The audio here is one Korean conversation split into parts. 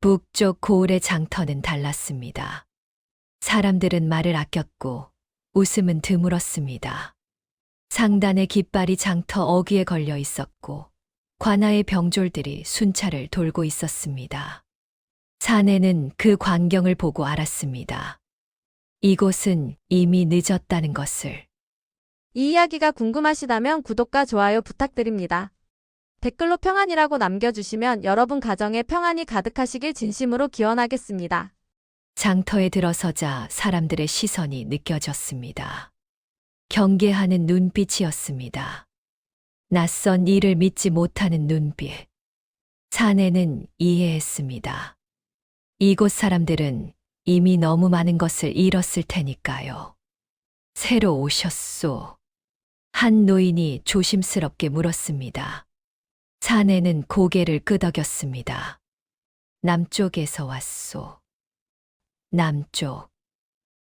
북쪽 고을의 장터는 달랐습니다. 사람들은 말을 아꼈고 웃음은 드물었습니다. 상단의 깃발이 장터 어귀에 걸려 있었고 관아의 병졸들이 순찰을 돌고 있었습니다. 사내는 그 광경을 보고 알았습니다. 이곳은 이미 늦었다는 것을. 이 이야기가 궁금하시다면 구독과 좋아요 부탁드립니다. 댓글로 평안이라고 남겨주시면 여러분 가정에 평안이 가득하시길 진심으로 기원하겠습니다. 장터에 들어서자 사람들의 시선이 느껴졌습니다. 경계하는 눈빛이었습니다. 낯선 이를 믿지 못하는 눈빛. 사내는 이해했습니다. 이곳 사람들은 이미 너무 많은 것을 잃었을 테니까요. 새로 오셨소. 한 노인이 조심스럽게 물었습니다. 사내는 고개를 끄덕였습니다. 남쪽에서 왔소. 남쪽.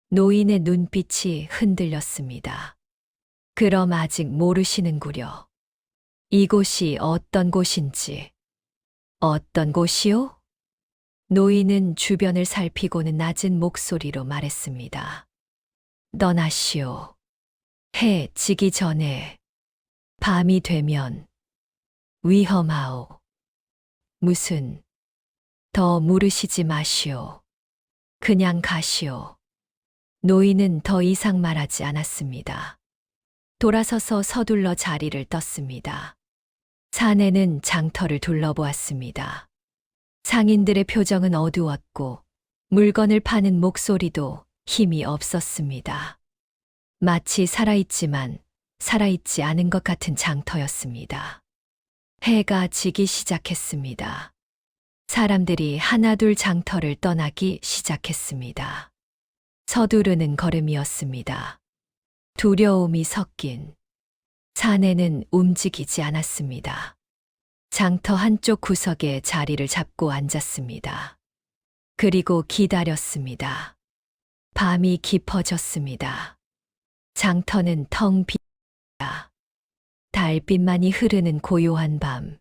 노인의 눈빛이 흔들렸습니다. 그럼 아직 모르시는구려. 이곳이 어떤 곳인지. 어떤 곳이요? 노인은 주변을 살피고는 낮은 목소리로 말했습니다. 떠나시오. 해 지기 전에 밤이 되면 위험하오. 무슨 더 물으시지 마시오. 그냥 가시오. 노인은 더 이상 말하지 않았습니다. 돌아서서 서둘러 자리를 떴습니다. 사내는 장터를 둘러보았습니다. 상인들의 표정은 어두웠고 물건을 파는 목소리도 힘이 없었습니다. 마치 살아있지만 살아있지 않은 것 같은 장터였습니다. 해가 지기 시작했습니다. 사람들이 하나둘 장터를 떠나기 시작했습니다. 서두르는 걸음이었습니다. 두려움이 섞인. 사내는 움직이지 않았습니다. 장터 한쪽 구석에 자리를 잡고 앉았습니다. 그리고 기다렸습니다. 밤이 깊어졌습니다. 장터는 텅 비었습니다. 달빛만이 흐르는 고요한 밤.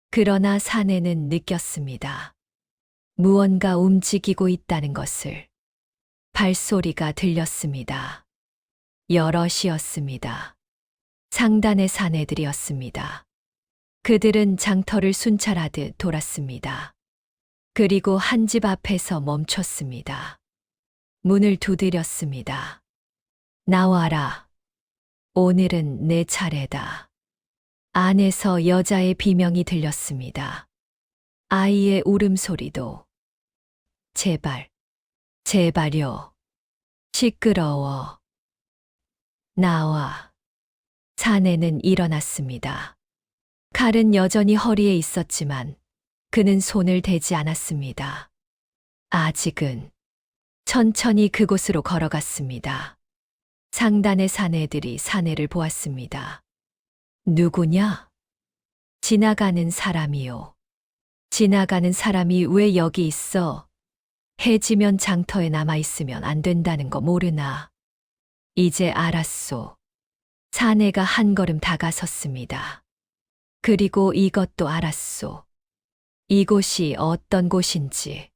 그러나 사내는 느꼈습니다. 무언가 움직이고 있다는 것을. 발소리가 들렸습니다. 여럿이었습니다. 상단의 사내들이었습니다. 그들은 장터를 순찰하듯 돌았습니다. 그리고 한 집 앞에서 멈췄습니다. 문을 두드렸습니다. 나와라. 오늘은 내 차례다. 안에서 여자의 비명이 들렸습니다. 아이의 울음소리도. 제발, 제발요. 시끄러워. 나와. 사내는 일어났습니다. 칼은 여전히 허리에 있었지만 그는 손을 대지 않았습니다. 아직은. 천천히 그곳으로 걸어갔습니다. 상단의 사내들이 사내를 보았습니다. 누구냐? 지나가는 사람이요. 지나가는 사람이 왜 여기 있어? 해지면 장터에 남아있으면 안 된다는 거 모르나? 이제 알았소. 사내가 한 걸음 다가섰습니다. 그리고 이것도 알았소. 이곳이 어떤 곳인지.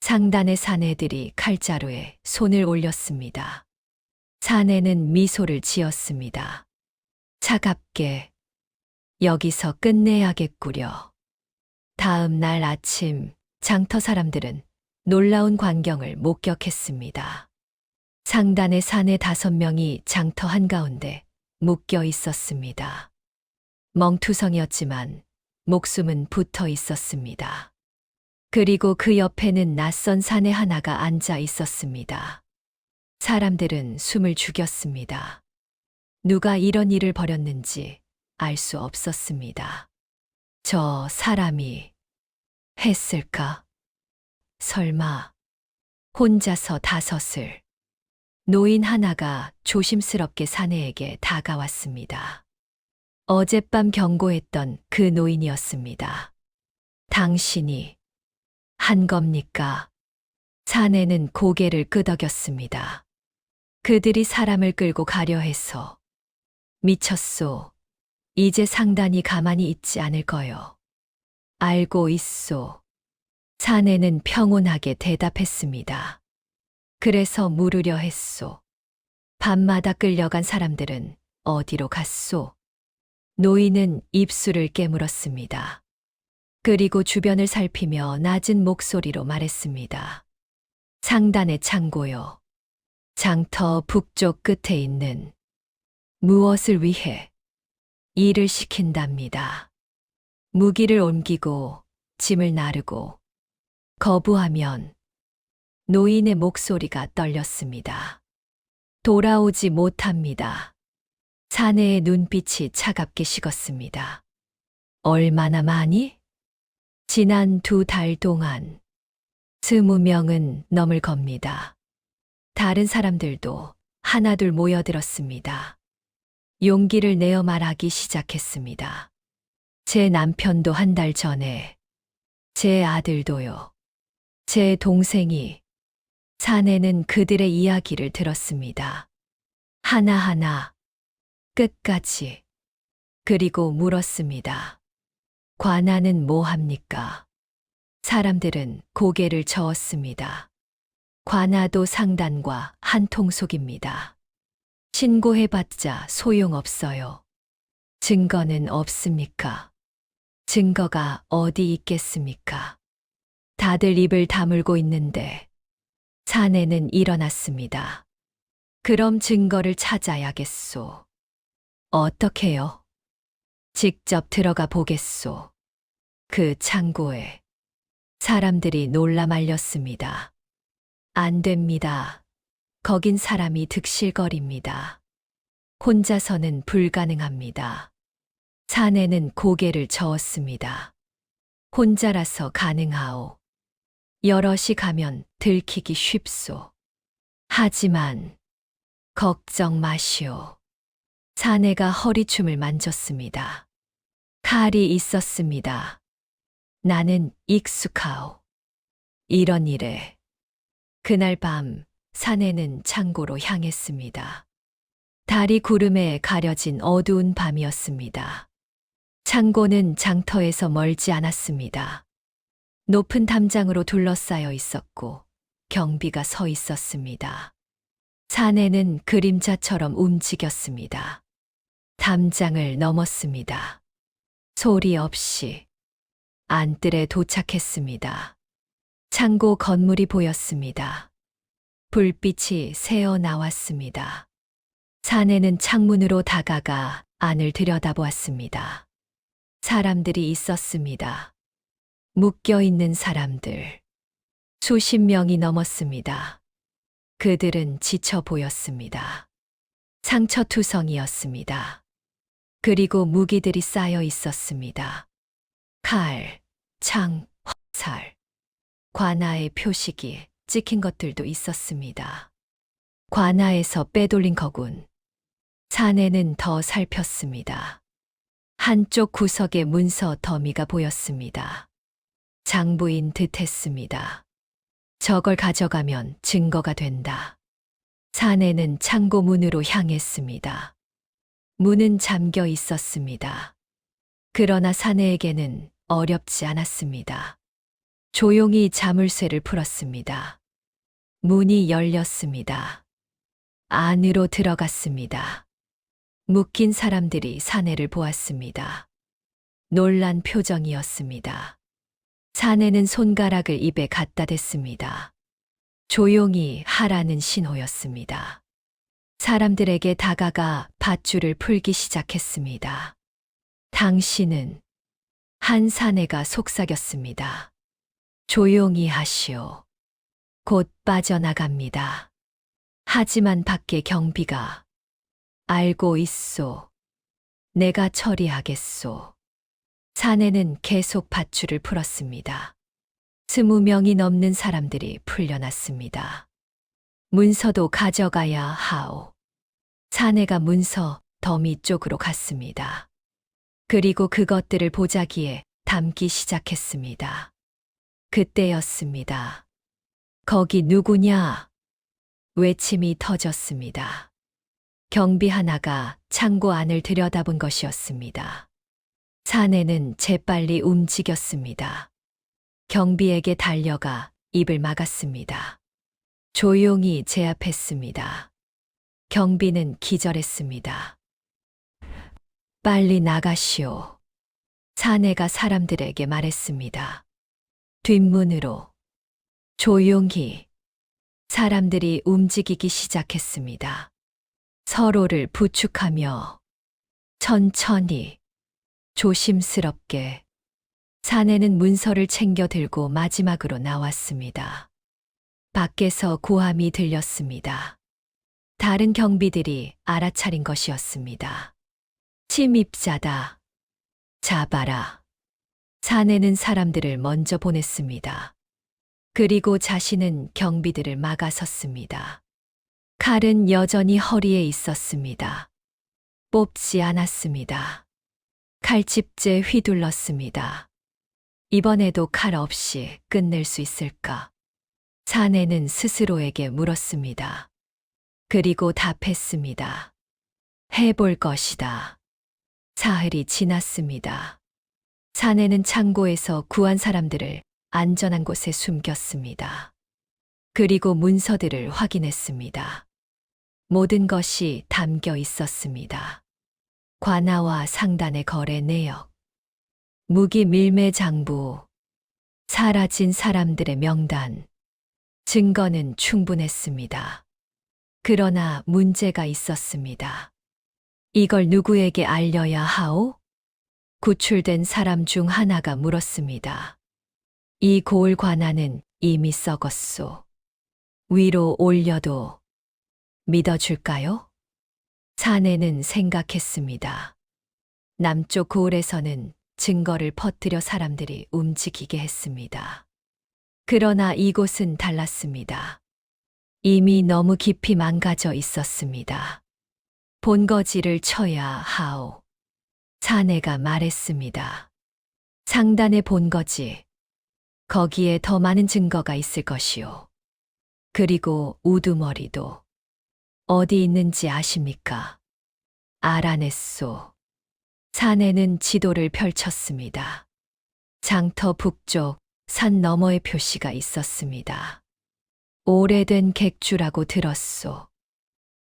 상단의 사내들이 칼자루에 손을 올렸습니다. 사내는 미소를 지었습니다. 차갑게. 여기서 끝내야겠구려. 다음 날 아침 장터 사람들은 놀라운 광경을 목격했습니다. 상단의 사내 5명이 장터 한가운데 묶여 있었습니다. 멍투성이었지만 목숨은 붙어 있었습니다. 그리고 그 옆에는 낯선 사내 하나가 앉아 있었습니다. 사람들은 숨을 죽였습니다. 누가 이런 일을 벌였는지 알 수 없었습니다. 저 사람이 했을까? 설마 혼자서 5을. 노인 하나가 조심스럽게 사내에게 다가왔습니다. 어젯밤 경고했던 그 노인이었습니다. 당신이 한 겁니까? 사내는 고개를 끄덕였습니다. 그들이 사람을 끌고 가려 해서. 미쳤소. 이제 상단이 가만히 있지 않을 거요. 알고 있소. 사내는 평온하게 대답했습니다. 그래서 물으려 했소. 밤마다 끌려간 사람들은 어디로 갔소? 노인은 입술을 깨물었습니다. 그리고 주변을 살피며 낮은 목소리로 말했습니다. 상단의 창고요. 장터 북쪽 끝에 있는 무엇을 위해 일을 시킨답니다. 무기를 옮기고 짐을 나르고 거부하면 노인의 목소리가 떨렸습니다. 돌아오지 못합니다. 사내의 눈빛이 차갑게 식었습니다. 얼마나 많이? 지난 2달 동안 20명은 넘을 겁니다. 다른 사람들도 하나둘 모여들었습니다. 용기를 내어 말하기 시작했습니다. 제 남편도 1달 전에, 제 아들도요. 제 동생이. 사내는 그들의 이야기를 들었습니다. 하나하나, 끝까지. 그리고 물었습니다. 관아는 뭐 합니까? 사람들은 고개를 저었습니다. 관아도 상단과 한통속입니다. 신고해봤자 소용없어요. 증거는 없습니까? 증거가 어디 있겠습니까? 다들 입을 다물고 있는데 사내는 일어났습니다. 그럼 증거를 찾아야겠소. 어떻게요? 직접 들어가 보겠소. 그 창고에. 사람들이 놀라 말렸습니다. 안 됩니다. 거긴 사람이 득실거립니다. 혼자서는 불가능합니다. 사내는 고개를 저었습니다. 혼자라서 가능하오. 여럿이 가면 들키기 쉽소. 하지만 걱정 마시오. 사내가 허리춤을 만졌습니다. 칼이 있었습니다. 나는 익숙하오. 이런 일에. 그날 밤 사내는 창고로 향했습니다. 달이 구름에 가려진 어두운 밤이었습니다. 창고는 장터에서 멀지 않았습니다. 높은 담장으로 둘러싸여 있었고 경비가 서 있었습니다. 사내는 그림자처럼 움직였습니다. 담장을 넘었습니다. 소리 없이 안뜰에 도착했습니다. 창고 건물이 보였습니다. 불빛이 새어 나왔습니다. 사내는 창문으로 다가가 안을 들여다보았습니다. 사람들이 있었습니다. 묶여있는 사람들. 수십 명이 넘었습니다. 그들은 지쳐 보였습니다. 상처투성이었습니다. 그리고 무기들이 쌓여 있었습니다. 칼, 창, 화살. 관아의 표식이 찍힌 것들도 있었습니다. 관아에서 빼돌린 거군. 사내는 더 살폈습니다. 한쪽 구석에 문서 더미가 보였습니다. 장부인 듯했습니다. 저걸 가져가면 증거가 된다. 사내는 창고 문으로 향했습니다. 문은 잠겨 있었습니다. 그러나 사내에게는 어렵지 않았습니다. 조용히 자물쇠를 풀었습니다. 문이 열렸습니다. 안으로 들어갔습니다. 묶인 사람들이 사내를 보았습니다. 놀란 표정이었습니다. 사내는 손가락을 입에 갖다 댔습니다. 조용히 하라는 신호였습니다. 사람들에게 다가가 밧줄을 풀기 시작했습니다. 당신은 한 사내가 속삭였습니다. 조용히 하시오. 곧 빠져나갑니다. 하지만 밖에 경비가 알고 있소. 내가 처리하겠소. 사내는 계속 밧줄을 풀었습니다. 20명이 넘는 사람들이 풀려났습니다. 문서도 가져가야 하오. 사내가 문서 더미 쪽으로 갔습니다. 그리고 그것들을 보자기에 담기 시작했습니다. 그때였습니다. 거기 누구냐? 외침이 터졌습니다. 경비 하나가 창고 안을 들여다본 것이었습니다. 사내는 재빨리 움직였습니다. 경비에게 달려가 입을 막았습니다. 조용히 제압했습니다. 경비는 기절했습니다. 빨리 나가시오. 사내가 사람들에게 말했습니다. 뒷문으로. 조용히. 사람들이 움직이기 시작했습니다. 서로를 부축하며 천천히, 조심스럽게 사내는 문서를 챙겨 들고 마지막으로 나왔습니다. 밖에서 고함이 들렸습니다. 다른 경비들이 알아차린 것이었습니다. 침입자다. 잡아라. 사내는 사람들을 먼저 보냈습니다. 그리고 자신은 경비들을 막아섰습니다. 칼은 여전히 허리에 있었습니다. 뽑지 않았습니다. 칼집째 휘둘렀습니다. 이번에도 칼 없이 끝낼 수 있을까? 사내는 스스로에게 물었습니다. 그리고 답했습니다. 해볼 것이다. 사흘이 지났습니다. 사내는 창고에서 구한 사람들을 안전한 곳에 숨겼습니다. 그리고 문서들을 확인했습니다. 모든 것이 담겨 있었습니다. 관아와 상단의 거래 내역, 무기 밀매 장부, 사라진 사람들의 명단, 증거는 충분했습니다. 그러나 문제가 있었습니다. 이걸 누구에게 알려야 하오? 구출된 사람 중 하나가 물었습니다. 이 고을 관아는 이미 썩었소. 위로 올려도 믿어줄까요? 사내는 생각했습니다. 남쪽 고을에서는 증거를 퍼뜨려 사람들이 움직이게 했습니다. 그러나 이곳은 달랐습니다. 이미 너무 깊이 망가져 있었습니다. 본거지를 쳐야 하오. 사내가 말했습니다. 상단의 본거지. 거기에 더 많은 증거가 있을 것이오. 그리고 우두머리도. 어디 있는지 아십니까? 알아냈소. 사내는 지도를 펼쳤습니다. 장터 북쪽 산 너머의 표시가 있었습니다. 오래된 객주라고 들었소.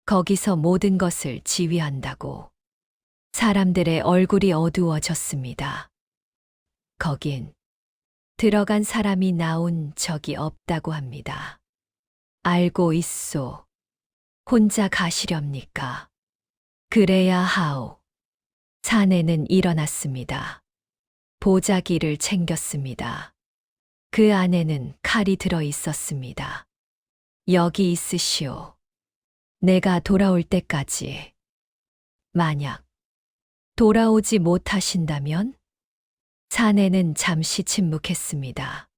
거기서 모든 것을 지휘한다고. 사람들의 얼굴이 어두워졌습니다. 거긴 들어간 사람이 나온 적이 없다고 합니다. 알고 있소. 혼자 가시렵니까? 그래야 하오. 사내는 일어났습니다. 보자기를 챙겼습니다. 그 안에는 칼이 들어 있었습니다. 여기 있으시오. 내가 돌아올 때까지. 만약 돌아오지 못하신다면? 사내는 잠시 침묵했습니다.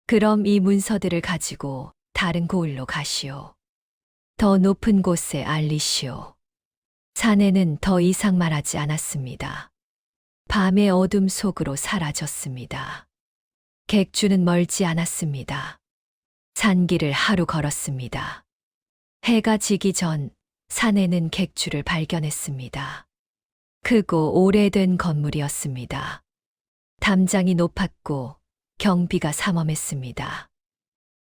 그럼 이 문서들을 가지고 다른 고을로 가시오. 더 높은 곳에 알리시오. 사내는 더 이상 말하지 않았습니다. 밤의 어둠 속으로 사라졌습니다. 객주는 멀지 않았습니다. 산길을 하루 걸었습니다. 해가 지기 전 사내는 객주를 발견했습니다. 크고 오래된 건물이었습니다. 담장이 높았고 경비가 삼엄했습니다.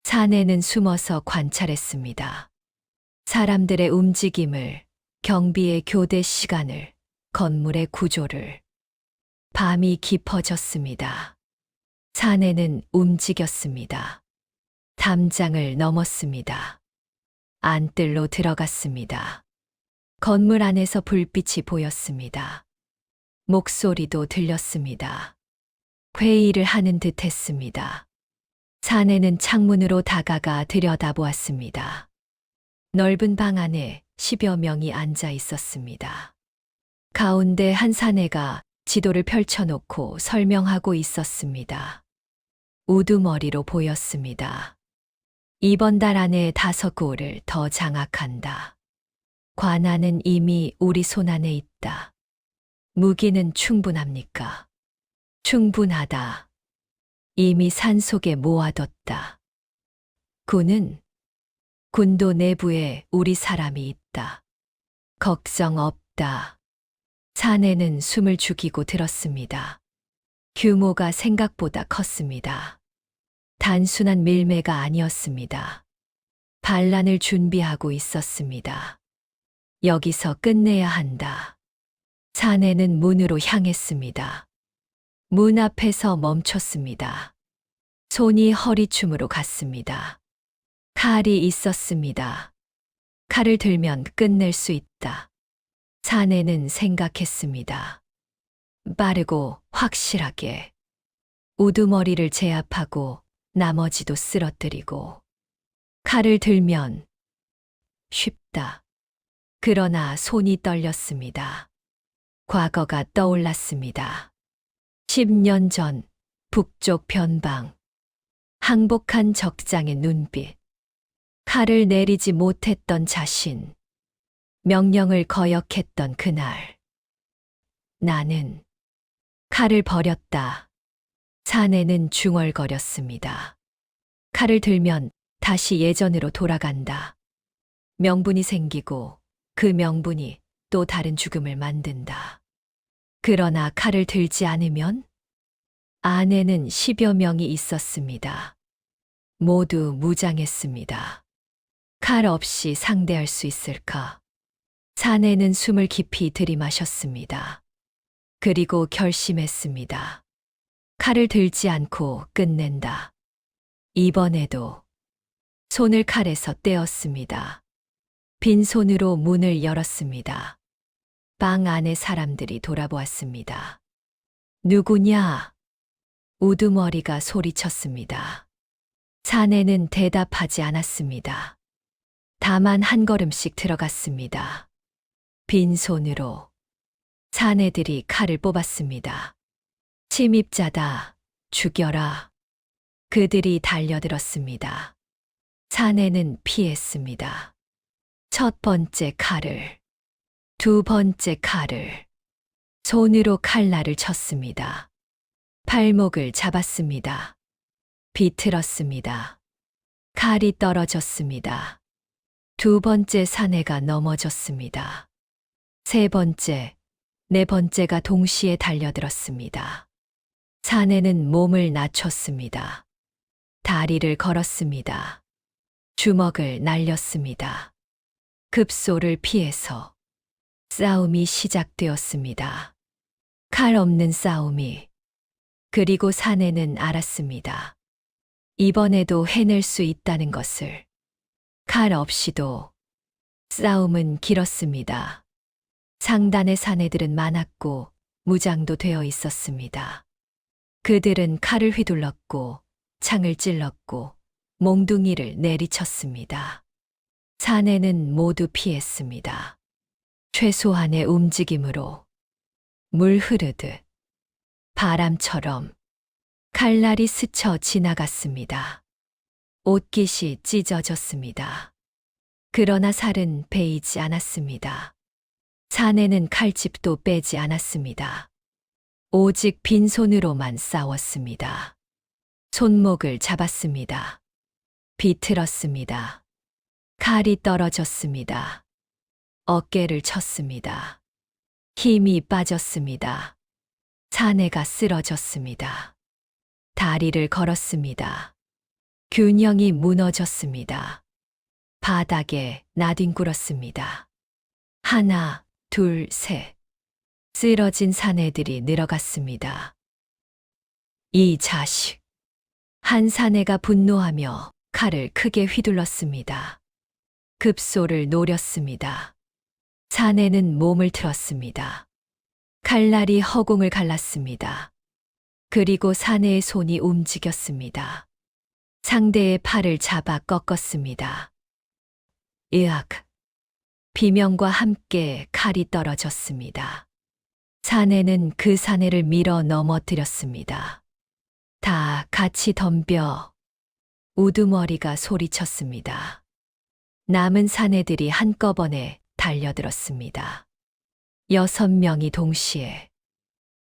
사내는 숨어서 관찰했습니다. 사람들의 움직임을, 경비의 교대 시간을, 건물의 구조를. 밤이 깊어졌습니다. 사내는 움직였습니다. 담장을 넘었습니다. 안뜰로 들어갔습니다. 건물 안에서 불빛이 보였습니다. 목소리도 들렸습니다. 회의를 하는 듯 했습니다. 사내는 창문으로 다가가 들여다보았습니다. 넓은 방 안에 10여 명이 앉아 있었습니다. 가운데 한 사내가 지도를 펼쳐놓고 설명하고 있었습니다. 우두머리로 보였습니다. 이번 달 안에 5고을을 더 장악한다. 관아는 이미 우리 손안에 있다. 무기는 충분합니까? 충분하다. 이미 산속에 모아뒀다. 군도 내부에 우리 사람이 있다. 걱정 없다. 사내는 숨을 죽이고 들었습니다. 규모가 생각보다 컸습니다. 단순한 밀매가 아니었습니다. 반란을 준비하고 있었습니다. 여기서 끝내야 한다. 사내는 문으로 향했습니다. 문 앞에서 멈췄습니다. 손이 허리춤으로 갔습니다. 칼이 있었습니다. 칼을 들면 끝낼 수 있다. 사내는 생각했습니다. 빠르고 확실하게. 우두머리를 제압하고 나머지도 쓰러뜨리고. 칼을 들면 쉽다. 그러나 손이 떨렸습니다. 과거가 떠올랐습니다. 10년 전 북쪽 변방. 항복한 적장의 눈빛. 칼을 내리지 못했던 자신. 명령을 거역했던 그날. 나는 칼을 버렸다. 사내는 중얼거렸습니다. 칼을 들면 다시 예전으로 돌아간다. 명분이 생기고 그 명분이 또 다른 죽음을 만든다. 그러나 칼을 들지 않으면 안에는 10여 명이 있었습니다. 모두 무장했습니다. 칼 없이 상대할 수 있을까? 사내는 숨을 깊이 들이마셨습니다. 그리고 결심했습니다. 칼을 들지 않고 끝낸다. 이번에도 손을 칼에서 떼었습니다. 빈손으로 문을 열었습니다. 방 안의 사람들이 돌아보았습니다. 누구냐? 우두머리가 소리쳤습니다. 사내는 대답하지 않았습니다. 다만 한 걸음씩 들어갔습니다. 빈손으로. 사내들이 칼을 뽑았습니다. 침입자다. 죽여라. 그들이 달려들었습니다. 사내는 피했습니다. 첫 번째 칼을, 두 번째 칼을, 손으로 칼날을 쳤습니다. 발목을 잡았습니다. 비틀었습니다. 칼이 떨어졌습니다. 두 번째 사내가 넘어졌습니다. 세 번째, 네 번째가 동시에 달려들었습니다. 사내는 몸을 낮췄습니다. 다리를 걸었습니다. 주먹을 날렸습니다. 급소를 피해서 싸움이 시작되었습니다. 칼 없는 싸움이. 그리고 사내는 알았습니다. 이번에도 해낼 수 있다는 것을. 칼 없이도. 싸움은 길었습니다. 상단의 사내들은 많았고 무장도 되어 있었습니다. 그들은 칼을 휘둘렀고 창을 찔렀고 몽둥이를 내리쳤습니다. 사내는 모두 피했습니다. 최소한의 움직임으로. 물 흐르듯. 바람처럼. 칼날이 스쳐 지나갔습니다. 옷깃이 찢어졌습니다. 그러나 살은 베이지 않았습니다. 사내는 칼집도 빼지 않았습니다. 오직 빈손으로만 싸웠습니다. 손목을 잡았습니다. 비틀었습니다. 칼이 떨어졌습니다. 어깨를 쳤습니다. 힘이 빠졌습니다. 사내가 쓰러졌습니다. 다리를 걸었습니다. 균형이 무너졌습니다. 바닥에 나뒹굴었습니다. 하나, 둘, 셋. 쓰러진 사내들이 늘어갔습니다. 이 자식. 한 사내가 분노하며 칼을 크게 휘둘렀습니다. 급소를 노렸습니다. 사내는 몸을 틀었습니다. 칼날이 허공을 갈랐습니다. 그리고 사내의 손이 움직였습니다. 상대의 팔을 잡아 꺾었습니다. 으악. 비명과 함께 칼이 떨어졌습니다. 사내는 그 사내를 밀어 넘어뜨렸습니다. 다 같이 덤벼. 우두머리가 소리쳤습니다. 남은 사내들이 한꺼번에 달려들었습니다. 6명이 동시에.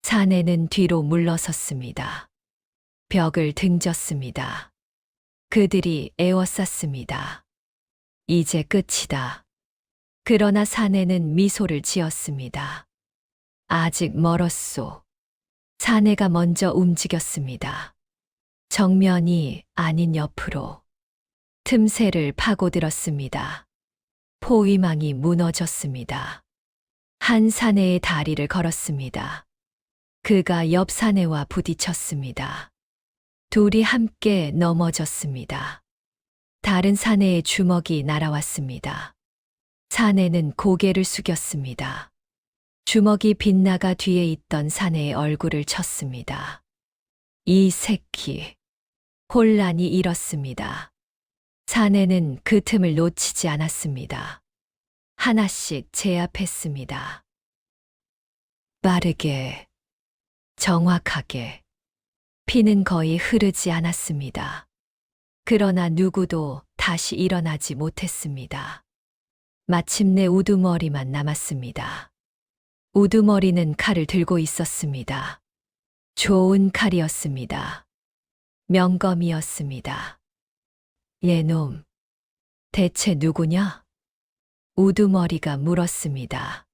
사내는 뒤로 물러섰습니다. 벽을 등졌습니다. 그들이 에워쌌습니다. 이제 끝이다. 그러나 사내는 미소를 지었습니다. 아직 멀었소. 사내가 먼저 움직였습니다. 정면이 아닌 옆으로 틈새를 파고들었습니다. 포위망이 무너졌습니다. 한 사내의 다리를 걸었습니다. 그가 옆 사내와 부딪혔습니다. 둘이 함께 넘어졌습니다. 다른 사내의 주먹이 날아왔습니다. 사내는 고개를 숙였습니다. 주먹이 빗나가 뒤에 있던 사내의 얼굴을 쳤습니다. 이 새끼. 혼란이 일었습니다. 사내는 그 틈을 놓치지 않았습니다. 하나씩 제압했습니다. 빠르게, 정확하게. 피는 거의 흐르지 않았습니다. 그러나 누구도 다시 일어나지 못했습니다. 마침내 우두머리만 남았습니다. 우두머리는 칼을 들고 있었습니다. 좋은 칼이었습니다. 명검이었습니다. 얘놈, 대체 누구냐? 우두머리가 물었습니다.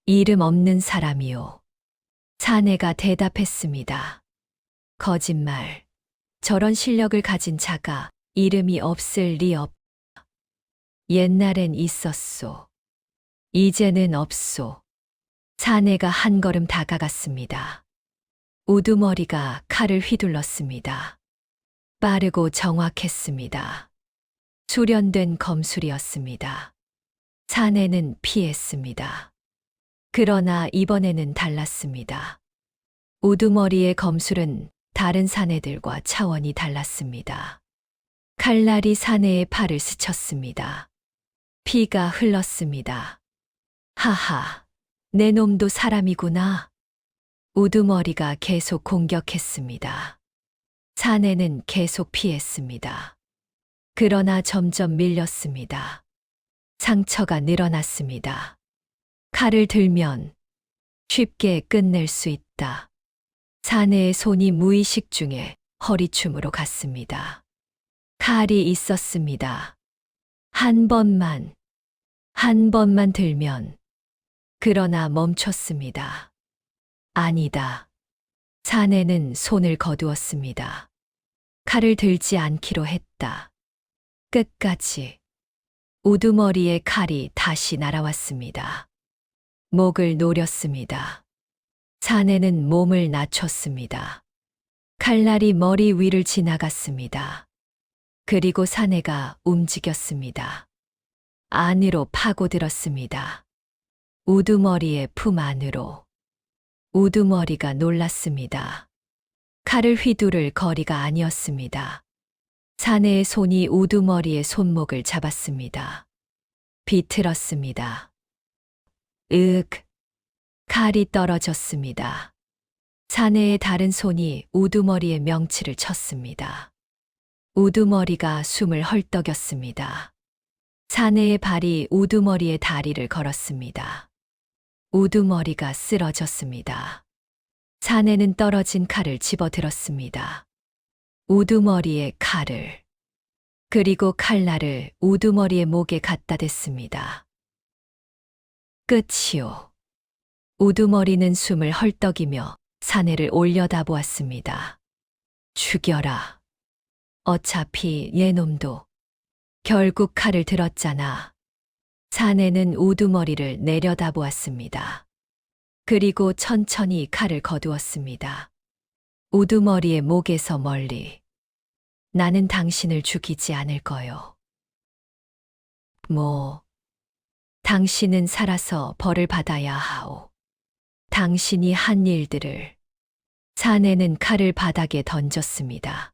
이름 없는 사람이요. 사내가 대답했습니다. 거짓말. 저런 실력을 가진 자가 이름이 없을 리 없. 옛날엔 있었소. 이제는 없소. 사내가 한 걸음 다가갔습니다. 우두머리가 칼을 휘둘렀습니다. 빠르고 정확했습니다. 수련된 검술이었습니다. 사내는 피했습니다. 그러나 이번에는 달랐습니다. 우두머리의 검술은 다른 사내들과 차원이 달랐습니다. 칼날이 사내의 팔을 스쳤습니다. 피가 흘렀습니다. 하하, 내 놈도 사람이구나. 우두머리가 계속 공격했습니다. 사내는 계속 피했습니다. 그러나 점점 밀렸습니다. 상처가 늘어났습니다. 칼을 들면 쉽게 끝낼 수 있다. 사내의 손이 무의식 중에 허리춤으로 갔습니다. 칼이 있었습니다. 한 번만 들면. 그러나 멈췄습니다. 아니다. 사내는 손을 거두었습니다. 칼을 들지 않기로 했다. 끝까지. 우두머리의 칼이 다시 날아왔습니다. 목을 노렸습니다. 사내는 몸을 낮췄습니다. 칼날이 머리 위를 지나갔습니다. 그리고 사내가 움직였습니다. 안으로 파고들었습니다. 우두머리의 품 안으로. 우두머리가 놀랐습니다. 칼을 휘두를 거리가 아니었습니다. 사내의 손이 우두머리의 손목을 잡았습니다. 비틀었습니다. 칼이 떨어졌습니다. 사내의 다른 손이 우두머리의 명치를 쳤습니다. 우두머리가 숨을 헐떡였습니다. 사내의 발이 우두머리의 다리를 걸었습니다. 우두머리가 쓰러졌습니다. 사내는 떨어진 칼을 집어들었습니다. 우두머리의 칼을. 그리고 칼날을 우두머리의 목에 갖다 댔습니다. 끝이요. 우두머리는 숨을 헐떡이며 사내를 올려다보았습니다. 죽여라. 어차피 얘놈도 결국 칼을 들었잖아. 사내는 우두머리를 내려다보았습니다. 그리고 천천히 칼을 거두었습니다. 우두머리의 목에서 멀리. 나는 당신을 죽이지 않을 거요. 당신은 살아서 벌을 받아야 하오. 당신이 한 일들을. 사내는 칼을 바닥에 던졌습니다.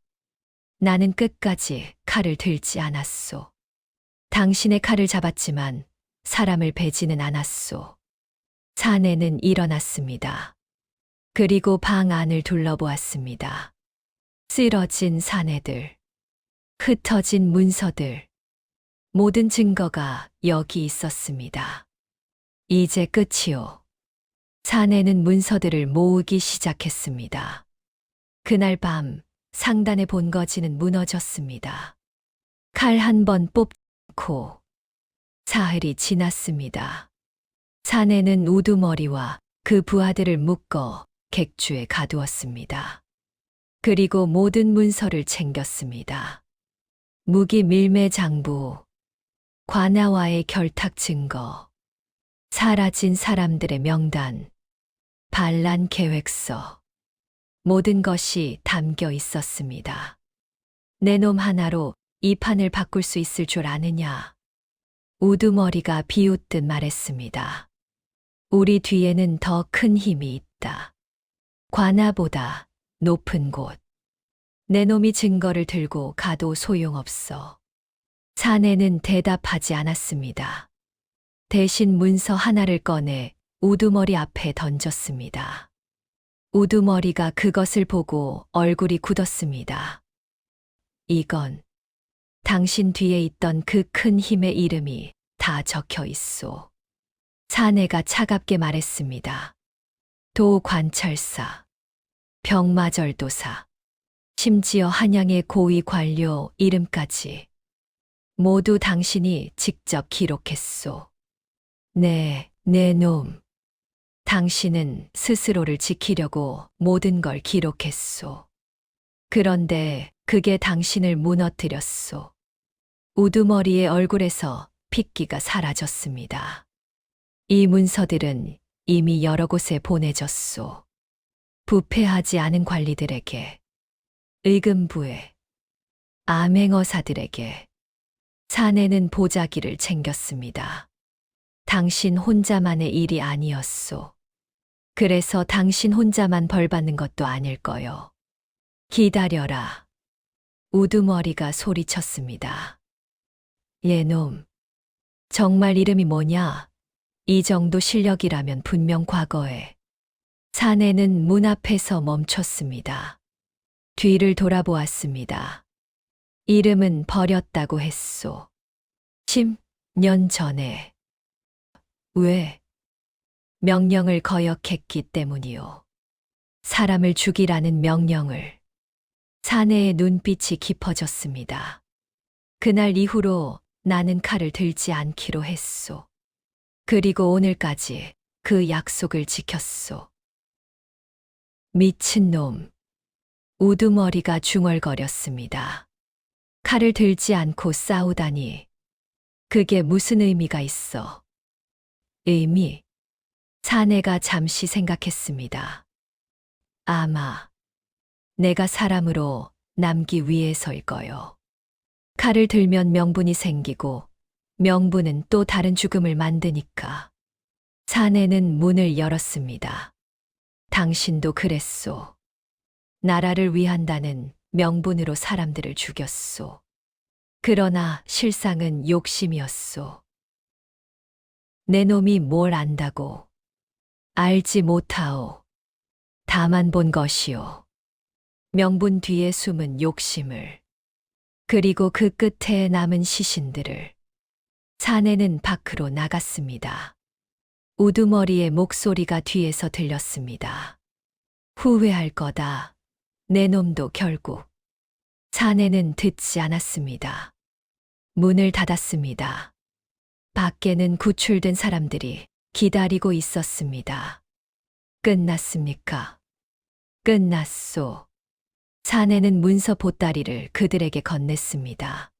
나는 끝까지 칼을 들지 않았소. 당신의 칼을 잡았지만 사람을 베지는 않았소. 사내는 일어났습니다. 그리고 방 안을 둘러보았습니다. 쓰러진 사내들, 흩어진 문서들, 모든 증거가 여기 있었습니다. 이제 끝이요. 사내는 문서들을 모으기 시작했습니다. 그날 밤 상단의 본거지는 무너졌습니다. 칼 한 번 뽑고 사흘이 지났습니다. 사내는 우두머리와 그 부하들을 묶어 객주에 가두었습니다. 그리고 모든 문서를 챙겼습니다. 무기 밀매 장부, 관아와의 결탁 증거, 사라진 사람들의 명단, 반란 계획서, 모든 것이 담겨 있었습니다. 내 놈 하나로 이 판을 바꿀 수 있을 줄 아느냐? 우두머리가 비웃듯 말했습니다. 우리 뒤에는 더 큰 힘이 있다. 관아보다 높은 곳. 내 놈이 증거를 들고 가도 소용없어. 사내는 대답하지 않았습니다. 대신 문서 하나를 꺼내 우두머리 앞에 던졌습니다. 우두머리가 그것을 보고 얼굴이 굳었습니다. 이건 당신 뒤에 있던 그 큰 힘의 이름이 다 적혀 있소. 사내가 차갑게 말했습니다. 도관찰사, 병마절도사, 심지어 한양의 고위 관료 이름까지 모두 당신이 직접 기록했소. 네, 내 놈. 당신은 스스로를 지키려고 모든 걸 기록했소. 그런데 그게 당신을 무너뜨렸소. 우두머리의 얼굴에서 핏기가 사라졌습니다. 이 문서들은 이미 여러 곳에 보내졌소. 부패하지 않은 관리들에게, 의금부에, 암행어사들에게. 사내는 보자기를 챙겼습니다. 당신 혼자만의 일이 아니었소. 그래서 당신 혼자만 벌 받는 것도 아닐 거요. 기다려라. 우두머리가 소리쳤습니다. 얘놈, 정말 이름이 뭐냐? 이 정도 실력이라면 분명 과거에. 사내는 문 앞에서 멈췄습니다. 뒤를 돌아보았습니다. 이름은 버렸다고 했소. 10년 전에. 왜? 명령을 거역했기 때문이요. 사람을 죽이라는 명령을. 사내의 눈빛이 깊어졌습니다. 그날 이후로 나는 칼을 들지 않기로 했소. 그리고 오늘까지 그 약속을 지켰소. 미친놈. 우두머리가 중얼거렸습니다. 칼을 들지 않고 싸우다니. 그게 무슨 의미가 있어? 의미? 사내가 잠시 생각했습니다. 아마 내가 사람으로 남기 위해서일 거요. 칼을 들면 명분이 생기고 명분은 또 다른 죽음을 만드니까. 사내는 문을 열었습니다. 당신도 그랬소. 나라를 위한다는 명분으로 사람들을 죽였소. 그러나 실상은 욕심이었소. 내 놈이 뭘 안다고. 알지 못하오. 다만 본 것이오. 명분 뒤에 숨은 욕심을. 그리고 그 끝에 남은 시신들을. 사내는 밖으로 나갔습니다. 우두머리의 목소리가 뒤에서 들렸습니다. 후회할 거다. 내 놈도 결국. 사내는 듣지 않았습니다. 문을 닫았습니다. 밖에는 구출된 사람들이 기다리고 있었습니다. 끝났습니까? 끝났소. 사내는 문서 보따리를 그들에게 건넸습니다.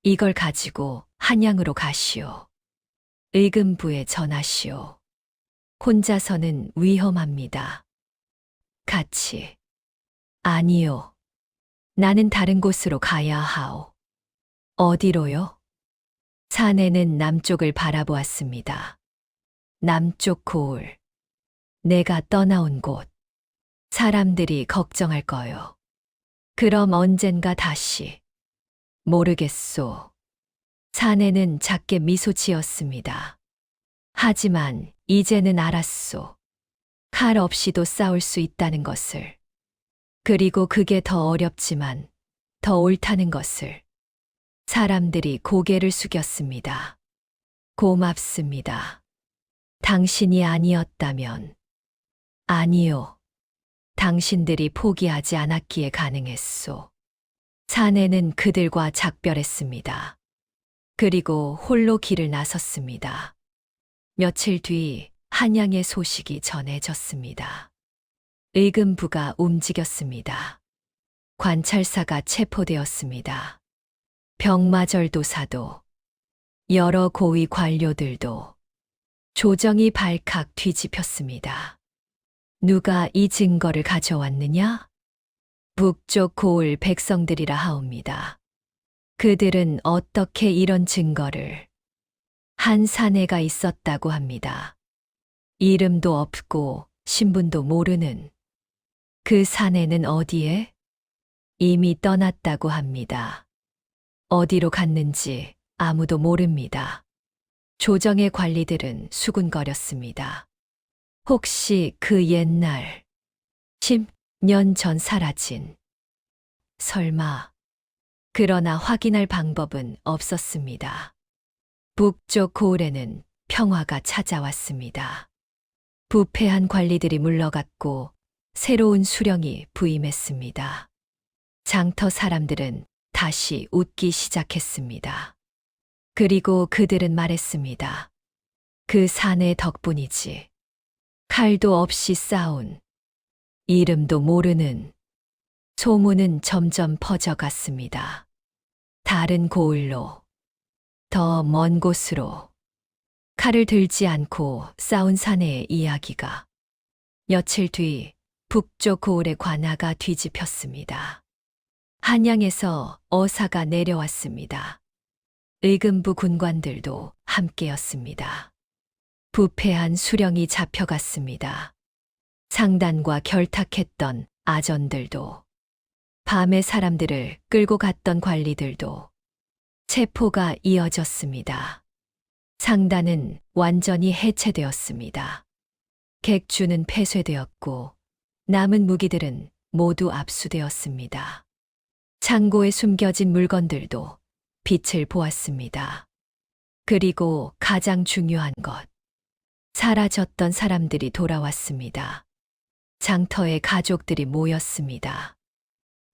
이걸 가지고 한양으로 가시오. 의금부에 전하시오. 혼자서는 위험합니다. 같이. 아니요. 나는 다른 곳으로 가야 하오. 어디로요? 사내는 남쪽을 바라보았습니다. 남쪽 고을. 내가 떠나온 곳. 사람들이 걱정할 거요. 그럼 언젠가 다시. 모르겠소. 사내는 작게 미소 지었습니다. 하지만 이제는 알았소. 칼 없이도 싸울 수 있다는 것을. 그리고 그게 더 어렵지만 더 옳다는 것을. 사람들이 고개를 숙였습니다. 고맙습니다. 당신이 아니었다면. 아니요. 당신들이 포기하지 않았기에 가능했소. 사내는 그들과 작별했습니다. 그리고 홀로 길을 나섰습니다. 며칠 뒤 한양의 소식이 전해졌습니다. 의금부가 움직였습니다. 관찰사가 체포되었습니다. 병마절도사도, 여러 고위 관료들도 조정이 발칵 뒤집혔습니다. 누가 이 증거를 가져왔느냐? 북쪽 고을 백성들이라 하옵니다. 그들은 어떻게 이런 증거를 한 사내가 있었다고 합니다. 이름도 없고 신분도 모르는 그 사내는 어디에? 이미 떠났다고 합니다. 어디로 갔는지 아무도 모릅니다. 조정의 관리들은 수군거렸습니다. 혹시 그 옛날 10년 전 사라진 설마 그러나 확인할 방법은 없었습니다. 북쪽 고을에는 평화가 찾아왔습니다. 부패한 관리들이 물러갔고 새로운 수령이 부임했습니다. 장터 사람들은 다시 웃기 시작했습니다. 그리고 그들은 말했습니다. 그 사내 덕분이지. 칼도 없이 싸운, 이름도 모르는 소문은 점점 퍼져갔습니다. 다른 고을로, 더 먼 곳으로 칼을 들지 않고 싸운 사내의 이야기가 며칠 뒤 북쪽 고을의 관아가 뒤집혔습니다. 한양에서 어사가 내려왔습니다. 의금부 군관들도 함께였습니다. 부패한 수령이 잡혀갔습니다. 상단과 결탁했던 아전들도, 밤에 사람들을 끌고 갔던 관리들도 체포가 이어졌습니다. 상단은 완전히 해체되었습니다. 객주는 폐쇄되었고 남은 무기들은 모두 압수되었습니다. 창고에 숨겨진 물건들도 빛을 보았습니다. 그리고 가장 중요한 것, 사라졌던 사람들이 돌아왔습니다. 장터에 가족들이 모였습니다.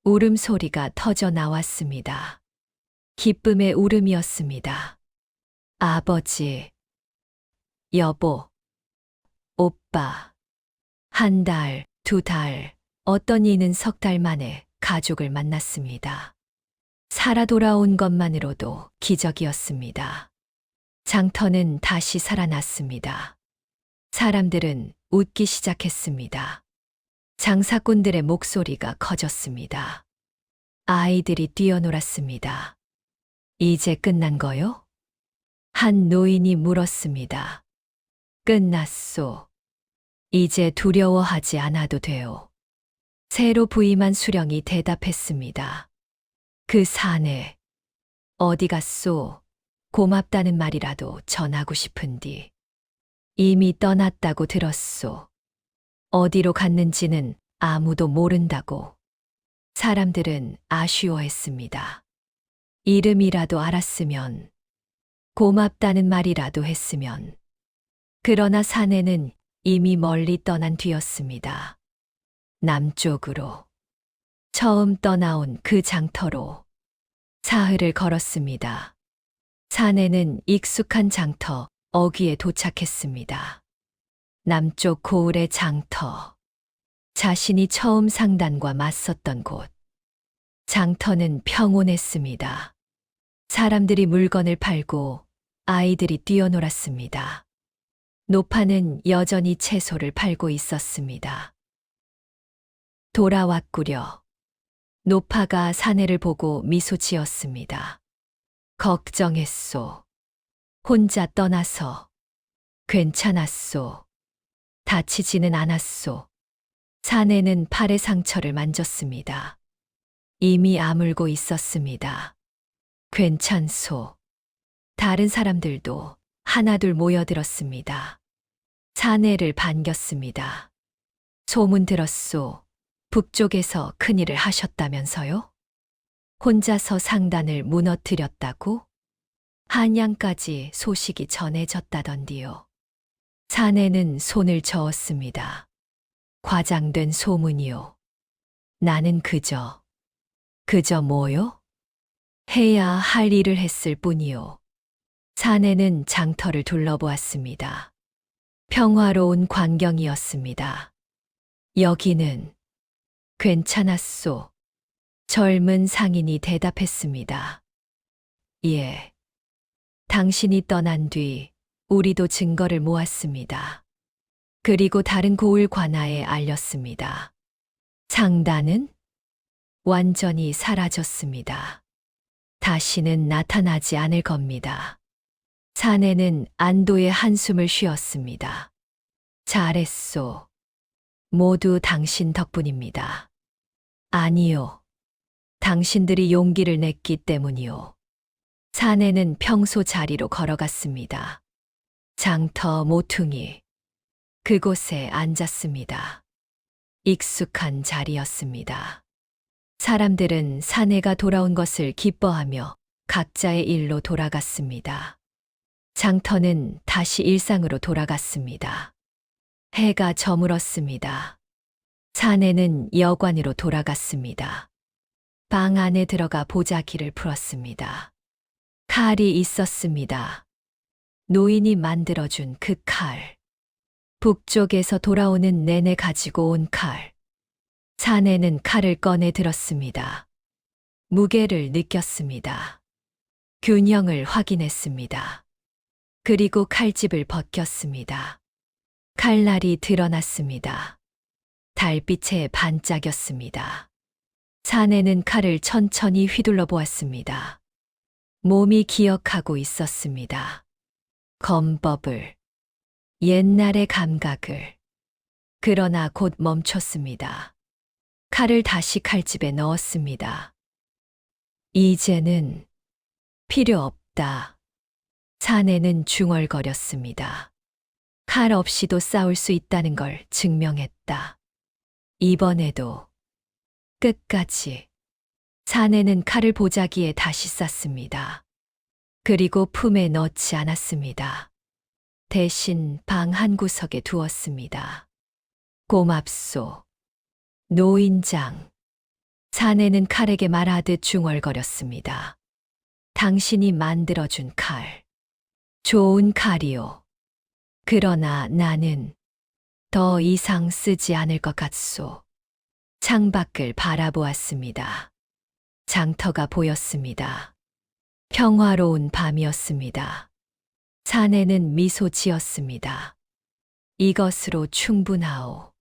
울음소리가 터져 나왔습니다. 기쁨의 울음이었습니다. 아버지, 여보, 오빠, 한 달, 두 달, 어떤 이는 석 달 만에 가족을 만났습니다. 살아 돌아온 것만으로도 기적이었습니다. 장터는 다시 살아났습니다. 사람들은 웃기 시작했습니다. 장사꾼들의 목소리가 커졌습니다. 아이들이 뛰어놀았습니다. 이제 끝난 거요? 한 노인이 물었습니다. 끝났소. 이제 두려워하지 않아도 돼요. 새로 부임한 수령이 대답했습니다. 그 사내, 어디 갔소? 고맙다는 말이라도 전하고 싶은디. 이미 떠났다고 들었소. 어디로 갔는지는 아무도 모른다고. 사람들은 아쉬워했습니다. 이름이라도 알았으면, 고맙다는 말이라도 했으면. 그러나 사내는 이미 멀리 떠난 뒤였습니다. 남쪽으로. 처음 떠나온 그 장터로 사흘을 걸었습니다. 사내는 익숙한 장터 어귀에 도착했습니다. 남쪽 고을의 장터. 자신이 처음 상단과 맞섰던 곳. 장터는 평온했습니다. 사람들이 물건을 팔고 아이들이 뛰어놀았습니다. 노파는 여전히 채소를 팔고 있었습니다. 돌아왔구려. 노파가 사내를 보고 미소 지었습니다. 걱정했소. 혼자 떠나서. 괜찮았소. 다치지는 않았소. 사내는 팔의 상처를 만졌습니다. 이미 아물고 있었습니다. 괜찮소. 다른 사람들도 하나둘 모여들었습니다. 사내를 반겼습니다. 소문 들었소. 북쪽에서 큰일을 하셨다면서요? 혼자서 상단을 무너뜨렸다고? 한양까지 소식이 전해졌다던디요. 사내는 손을 저었습니다. 과장된 소문이요. 나는 그저 뭐요? 해야 할 일을 했을 뿐이요. 사내는 장터를 둘러보았습니다. 평화로운 광경이었습니다. 여기는 괜찮았소. 젊은 상인이 대답했습니다. 예. 당신이 떠난 뒤 우리도 증거를 모았습니다. 그리고 다른 고을 관아에 알렸습니다. 장단은 완전히 사라졌습니다. 다시는 나타나지 않을 겁니다. 사내는 안도의 한숨을 쉬었습니다. 잘했소. 모두 당신 덕분입니다. 아니요. 당신들이 용기를 냈기 때문이요. 사내는 평소 자리로 걸어갔습니다. 장터 모퉁이. 그곳에 앉았습니다. 익숙한 자리였습니다. 사람들은 사내가 돌아온 것을 기뻐하며 각자의 일로 돌아갔습니다. 장터는 다시 일상으로 돌아갔습니다. 해가 저물었습니다. 사내는 여관으로 돌아갔습니다. 방 안에 들어가 보자기를 풀었습니다. 칼이 있었습니다. 노인이 만들어준 그 칼. 북쪽에서 돌아오는 내내 가지고 온 칼. 사내는 칼을 꺼내 들었습니다. 무게를 느꼈습니다. 균형을 확인했습니다. 그리고 칼집을 벗겼습니다. 칼날이 드러났습니다. 달빛에 반짝였습니다. 사내는 칼을 천천히 휘둘러 보았습니다. 몸이 기억하고 있었습니다. 검법을, 옛날의 감각을. 그러나 곧 멈췄습니다. 칼을 다시 칼집에 넣었습니다. 이제는 필요 없다. 사내는 중얼거렸습니다. 칼 없이도 싸울 수 있다는 걸 증명했다. 이번에도 끝까지. 사내는 칼을 보자기에 다시 쌌습니다. 그리고 품에 넣지 않았습니다. 대신 방 한 구석에 두었습니다. 고맙소. 노인장. 사내는 칼에게 말하듯 중얼거렸습니다. 당신이 만들어준 칼. 좋은 칼이요. 그러나 나는 더 이상 쓰지 않을 것 같소. 창밖을 바라보았습니다. 장터가 보였습니다. 평화로운 밤이었습니다. 사내는 미소 지었습니다. 이것으로 충분하오.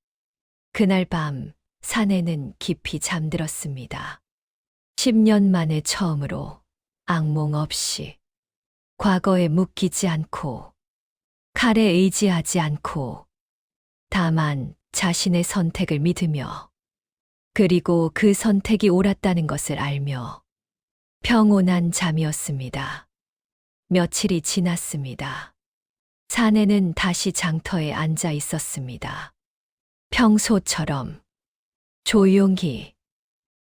그날 밤 사내는 깊이 잠들었습니다. 10년 만에 처음으로 악몽 없이 과거에 묶이지 않고 칼에 의지하지 않고 다만 자신의 선택을 믿으며 그리고 그 선택이 옳았다는 것을 알며 평온한 잠이었습니다. 며칠이 지났습니다. 사내는 다시 장터에 앉아 있었습니다. 평소처럼 조용히.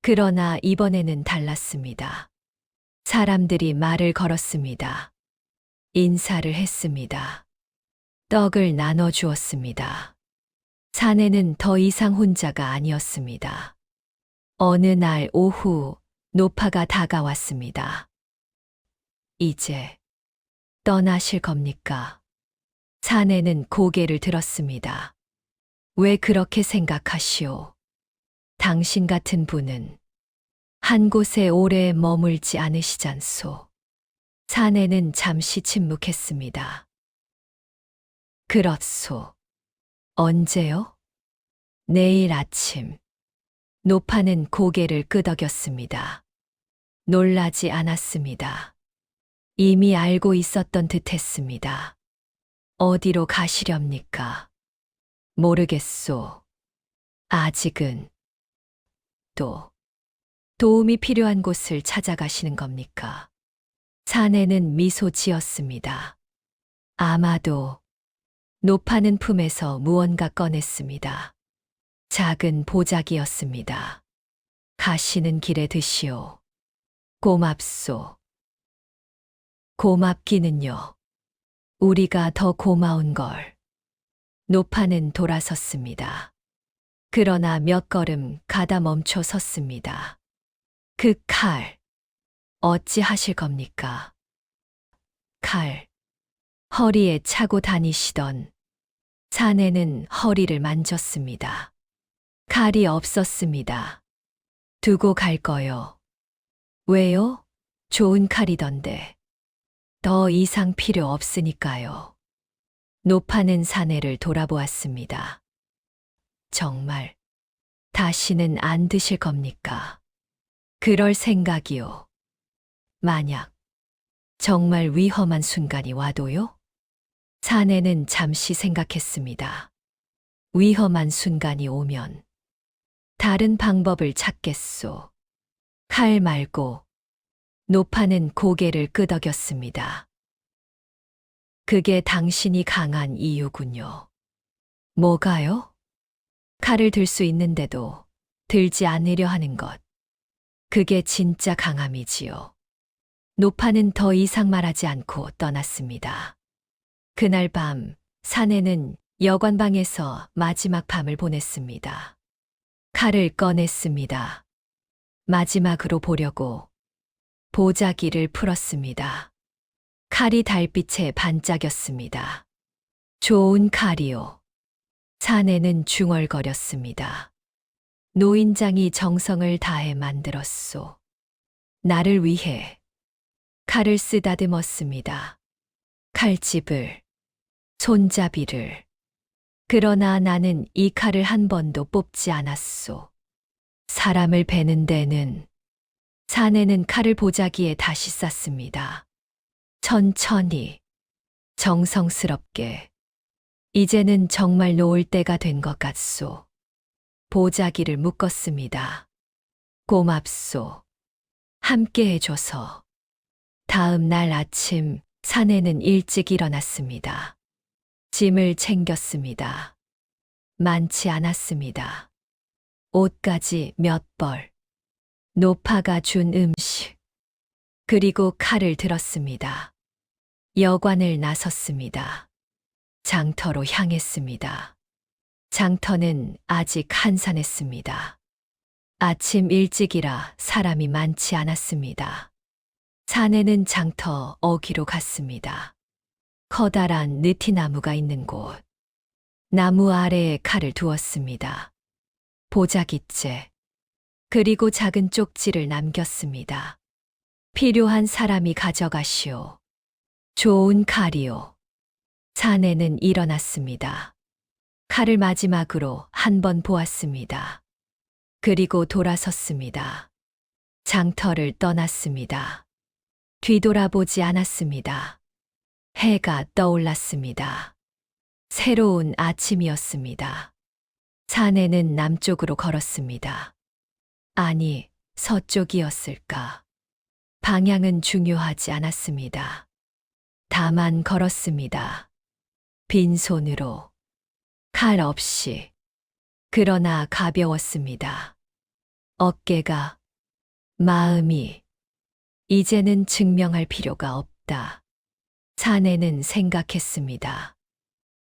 그러나 이번에는 달랐습니다. 사람들이 말을 걸었습니다. 인사를 했습니다. 떡을 나눠주었습니다. 사내는 더 이상 혼자가 아니었습니다. 어느 날 오후 노파가 다가왔습니다. 이제 떠나실 겁니까? 사내는 고개를 들었습니다. 왜 그렇게 생각하시오? 당신 같은 분은 한 곳에 오래 머물지 않으시잖소. 사내는 잠시 침묵했습니다. 그렇소. 언제요? 내일 아침. 노파는 고개를 끄덕였습니다. 놀라지 않았습니다. 이미 알고 있었던 듯 했습니다. 어디로 가시렵니까? 모르겠소. 아직은. 또 도움이 필요한 곳을 찾아가시는 겁니까? 사내는 미소 지었습니다. 아마도. 노파는 품에서 무언가 꺼냈습니다. 작은 보자기였습니다. 가시는 길에 드시오. 고맙소. 고맙기는요. 우리가 더 고마운 걸. 노파는 돌아섰습니다. 그러나 몇 걸음 가다 멈춰 섰습니다. 그 칼, 어찌 하실 겁니까? 칼, 허리에 차고 다니시던. 사내는 허리를 만졌습니다. 칼이 없었습니다. 두고 갈 거요. 왜요? 좋은 칼이던데. 더 이상 필요 없으니까요. 노파는 사내를 돌아보았습니다. 정말 다시는 안 드실 겁니까? 그럴 생각이요. 만약 정말 위험한 순간이 와도요? 사내는 잠시 생각했습니다. 위험한 순간이 오면 다른 방법을 찾겠소. 칼 말고. 노파는 고개를 끄덕였습니다. 그게 당신이 강한 이유군요. 뭐가요? 칼을 들 수 있는데도 들지 않으려 하는 것. 그게 진짜 강함이지요. 노파는 더 이상 말하지 않고 떠났습니다. 그날 밤, 사내는 여관방에서 마지막 밤을 보냈습니다. 칼을 꺼냈습니다. 마지막으로 보려고 보자기를 풀었습니다. 칼이 달빛에 반짝였습니다. 좋은 칼이요. 사내는 중얼거렸습니다. 노인장이 정성을 다해 만들었소. 나를 위해 칼을 쓰다듬었습니다. 칼집을, 손잡이를. 그러나 나는 이 칼을 한 번도 뽑지 않았소. 사람을 베는 데는. 사내는 칼을 보자기에 다시 쌌습니다. 천천히, 정성스럽게. 이제는 정말 놓을 때가 된 것 같소. 보자기를 묶었습니다. 고맙소. 함께 해줘서. 다음 날 아침, 사내는 일찍 일어났습니다. 짐을 챙겼습니다. 많지 않았습니다. 옷까지 몇 벌. 노파가 준 음식. 그리고 칼을 들었습니다. 여관을 나섰습니다. 장터로 향했습니다. 장터는 아직 한산했습니다. 아침 일찍이라 사람이 많지 않았습니다. 사내는 장터 어귀로 갔습니다. 커다란 느티나무가 있는 곳. 나무 아래에 칼을 두었습니다. 보자기째. 그리고 작은 쪽지를 남겼습니다. 필요한 사람이 가져가시오. 좋은 칼이요. 사내는 일어났습니다. 칼을 마지막으로 한 번 보았습니다. 그리고 돌아섰습니다. 장터를 떠났습니다. 뒤돌아보지 않았습니다. 해가 떠올랐습니다. 새로운 아침이었습니다. 사내는 남쪽으로 걸었습니다. 아니, 서쪽이었을까? 방향은 중요하지 않았습니다. 다만 걸었습니다. 빈손으로. 칼 없이. 그러나 가벼웠습니다. 어깨가, 마음이. 이제는 증명할 필요가 없다. 사내는 생각했습니다.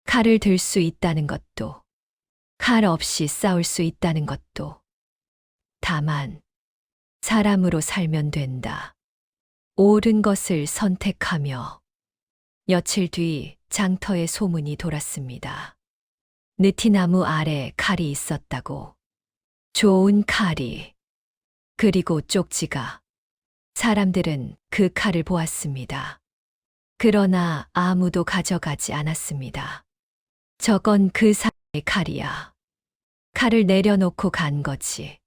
칼을 들 수 있다는 것도, 칼 없이 싸울 수 있다는 것도. 다만, 사람으로 살면 된다. 옳은 것을 선택하며. 며칠 뒤 장터에 소문이 돌았습니다. 느티나무 아래 칼이 있었다고. 좋은 칼이. 그리고 쪽지가. 사람들은 그 칼을 보았습니다. 그러나 아무도 가져가지 않았습니다. 저건 그 사람의 칼이야. 칼을 내려놓고 간 거지.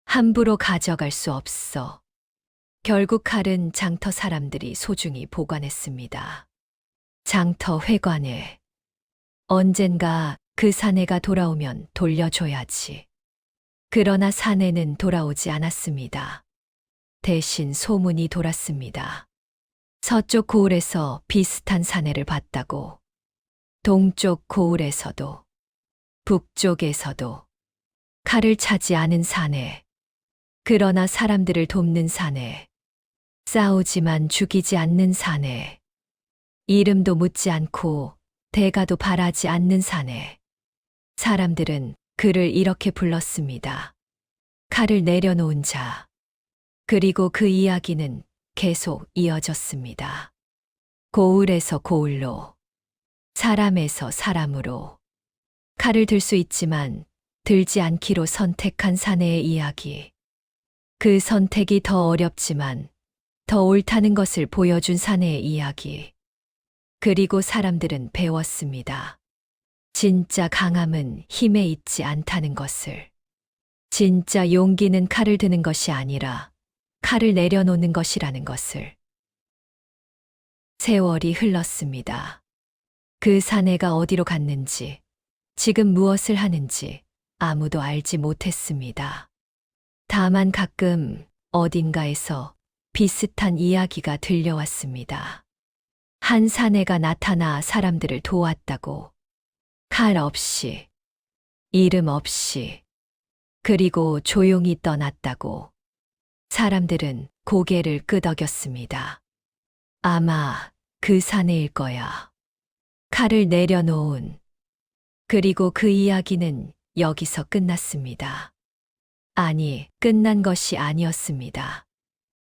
함부로 가져갈 수 없어. 결국 칼은 장터 사람들이 소중히 보관했습니다. 장터 회관에. 언젠가 그 사내가 돌아오면 돌려줘야지. 그러나 사내는 돌아오지 않았습니다. 대신 소문이 돌았습니다. 서쪽 고을에서 비슷한 사내를 봤다고. 동쪽 고을에서도. 북쪽에서도. 칼을 차지 않은 사내. 그러나 사람들을 돕는 사내. 싸우지만 죽이지 않는 사내. 이름도 묻지 않고 대가도 바라지 않는 사내. 사람들은 그를 이렇게 불렀습니다. 칼을 내려놓은 자. 그리고 그 이야기는 계속 이어졌습니다. 고을에서 고을로. 사람에서 사람으로. 칼을 들 수 있지만 들지 않기로 선택한 사내의 이야기. 그 선택이 더 어렵지만 더 옳다는 것을 보여준 사내의 이야기. 그리고 사람들은 배웠습니다. 진짜 강함은 힘에 있지 않다는 것을. 진짜 용기는 칼을 드는 것이 아니라 칼을 내려놓는 것이라는 것을. 세월이 흘렀습니다. 그 사내가 어디로 갔는지, 지금 무엇을 하는지 아무도 알지 못했습니다. 다만 가끔 어딘가에서 비슷한 이야기가 들려왔습니다. 한 사내가 나타나 사람들을 도왔다고. 칼 없이, 이름 없이, 그리고 조용히 떠났다고. 사람들은 고개를 끄덕였습니다. 아마 그 사내일 거야. 칼을 내려놓은. 그리고 그 이야기는 여기서 끝났습니다. 아니, 끝난 것이 아니었습니다.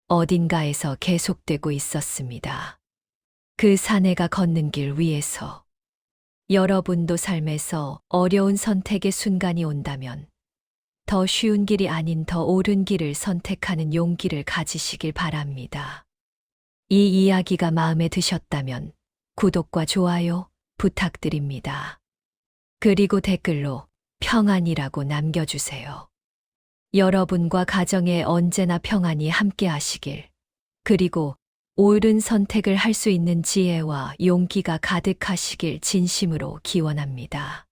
어딘가에서 계속되고 있었습니다. 그 사내가 걷는 길 위에서. 여러분도 삶에서 어려운 선택의 순간이 온다면 더 쉬운 길이 아닌 더 옳은 길을 선택하는 용기를 가지시길 바랍니다. 이 이야기가 마음에 드셨다면 구독과 좋아요 부탁드립니다. 그리고 댓글로 평안이라고 남겨주세요. 여러분과 가정에 언제나 평안이 함께 하시길, 그리고 옳은 선택을 할 수 있는 지혜와 용기가 가득하시길 진심으로 기원합니다.